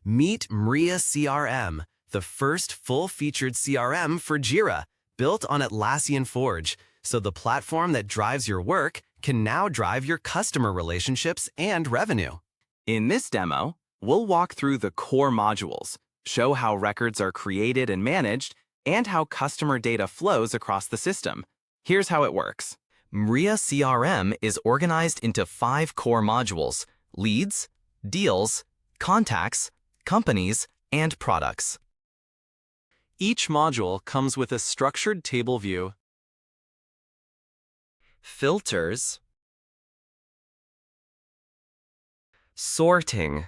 Meet Mria CRM, the first full-featured CRM for Jira, built on Atlassian Forge, so the platform that drives your work can now drive your customer relationships and revenue. In this demo, we'll walk through the core modules, show how records are created and managed, and how customer data flows across the system. Here's how it works. Mria CRM is organized into 5 core modules: leads, deals, contacts, companies, and products. Each module comes with a structured table view, filters, sorting,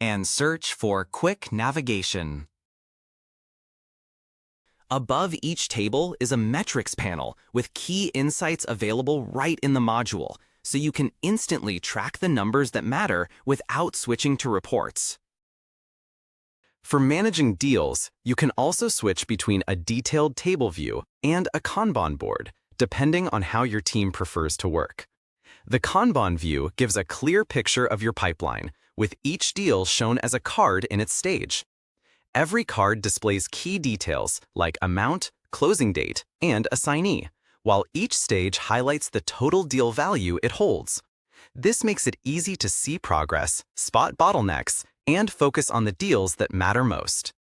and search for quick navigation. Above each table is a metrics panel with key insights available right in the module, so you can instantly track the numbers that matter without switching to reports. For managing deals, you can also switch between a detailed table view and a Kanban board, depending on how your team prefers to work. The Kanban view gives a clear picture of your pipeline, with each deal shown as a card in its stage. Every card displays key details like amount, closing date, and assignee, while each stage highlights the total deal value it holds. This makes it easy to see progress, spot bottlenecks, and focus on the deals that matter most.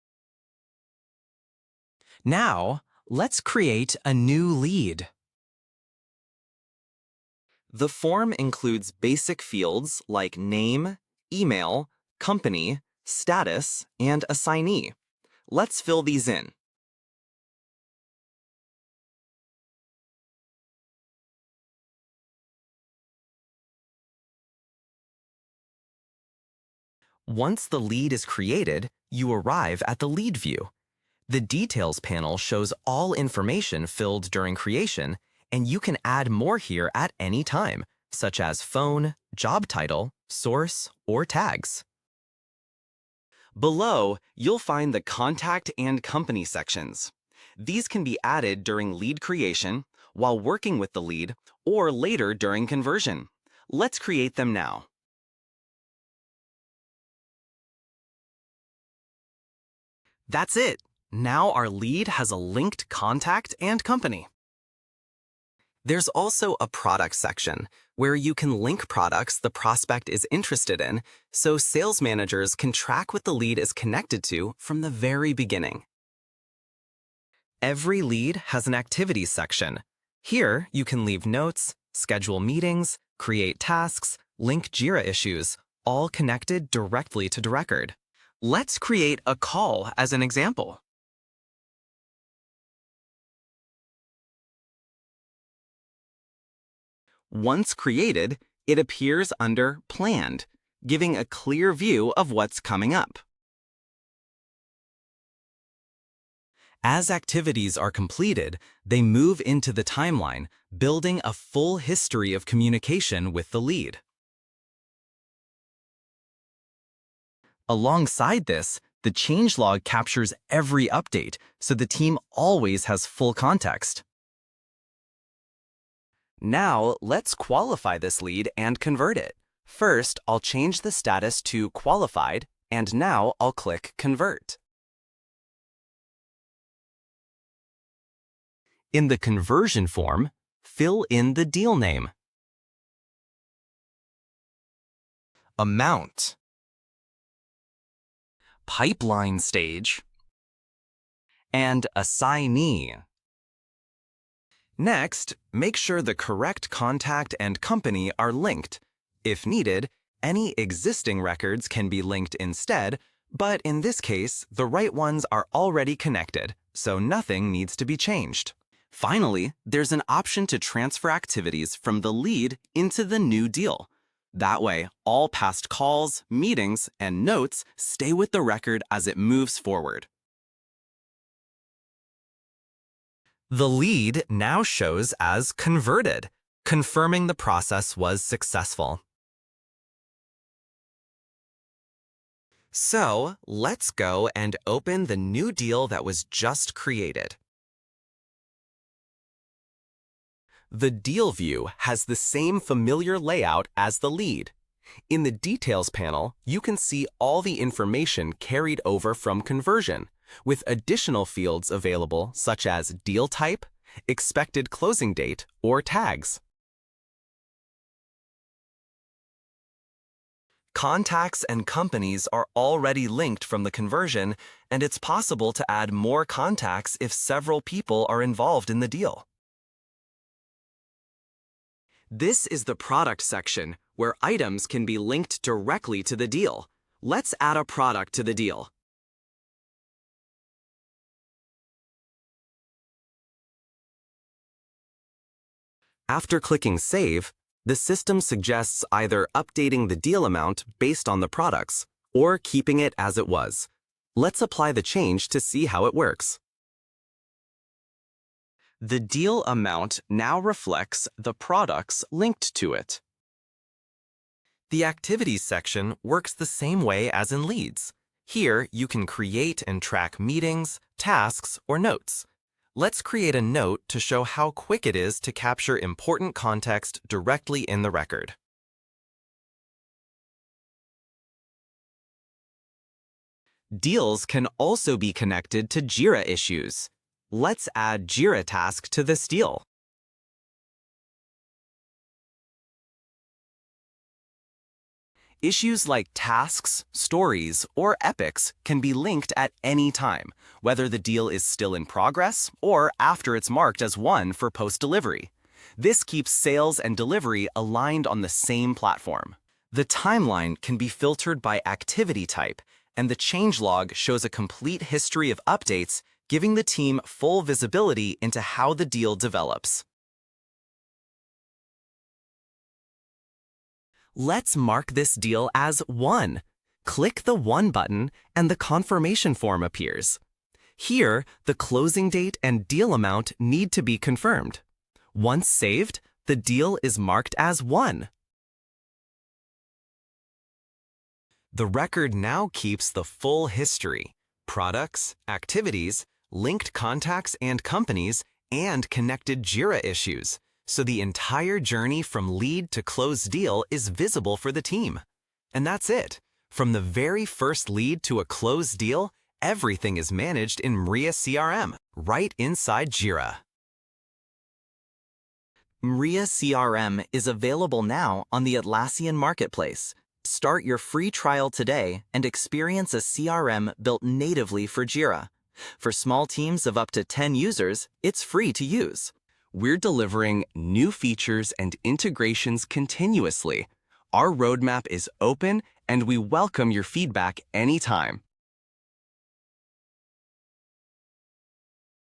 Now, let's create a new lead. The form includes basic fields like name, email, company, status, and assignee. Let's fill these in. Once the lead is created, you arrive at the lead view. The Details panel shows all information filled during creation, and you can add more here at any time, such as phone, job title, source, or tags. Below, you'll find the Contact and Company sections. These can be added during lead creation, while working with the lead, or later during conversion. Let's create them now. That's it. Now our lead has a linked contact and company. There's also a product section where you can link products the prospect is interested in, so sales managers can track what the lead is connected to from the very beginning. Every lead has an activities section. Here, you can leave notes, schedule meetings, create tasks, link Jira issues, all connected directly to the record. Let's create a call as an example. Once created, it appears under Planned, giving a clear view of what's coming up. As activities are completed, they move into the timeline, building a full history of communication with the lead. Alongside this, the changelog captures every update, so the team always has full context. Now, let's qualify this lead and convert it. First, I'll change the status to Qualified, and now I'll click Convert. In the conversion form, fill in the deal name, amount, pipeline stage, and assignee. Next, make sure the correct contact and company are linked. If needed, any existing records can be linked instead, but in this case, the right ones are already connected, so nothing needs to be changed. Finally, there's an option to transfer activities from the lead into the new deal. That way, all past calls, meetings, and notes stay with the record as it moves forward. The lead now shows as converted, confirming the process was successful. So, let's go and open the new deal that was just created. The deal view has the same familiar layout as the lead. In the Details panel, you can see all the information carried over from conversion, with additional fields available such as deal type, expected closing date, or tags. Contacts and companies are already linked from the conversion, and it's possible to add more contacts if several people are involved in the deal. This is the product section, where items can be linked directly to the deal. Let's add a product to the deal. After clicking Save, the system suggests either updating the deal amount based on the products or keeping it as it was. Let's apply the change to see how it works. The deal amount now reflects the products linked to it. The Activities section works the same way as in Leads. Here, you can create and track meetings, tasks, or notes. Let's create a note to show how quick it is to capture important context directly in the record. Deals can also be connected to Jira issues. Let's add Jira task to this deal. Issues like tasks, stories, or epics can be linked at any time, whether the deal is still in progress or after it's marked as one for post-delivery. This keeps sales and delivery aligned on the same platform. The timeline can be filtered by activity type, and the changelog shows a complete history of updates, giving the team full visibility into how the deal develops. Let's mark this deal as 1. Click the 1 button and the confirmation form appears. Here, the closing date and deal amount need to be confirmed. Once saved, the deal is marked as 1. The record now keeps the full history: products, activities, linked contacts and companies, and connected Jira issues. So the entire journey from lead to close deal is visible for the team. And that's it. From the very first lead to a closed deal, everything is managed in Mria CRM, right inside Jira. Mria CRM is available now on the Atlassian Marketplace. Start your free trial today and experience a CRM built natively for Jira. For small teams of up to 10 users, it's free to use. We're delivering new features and integrations continuously. Our roadmap is open, and we welcome your feedback anytime.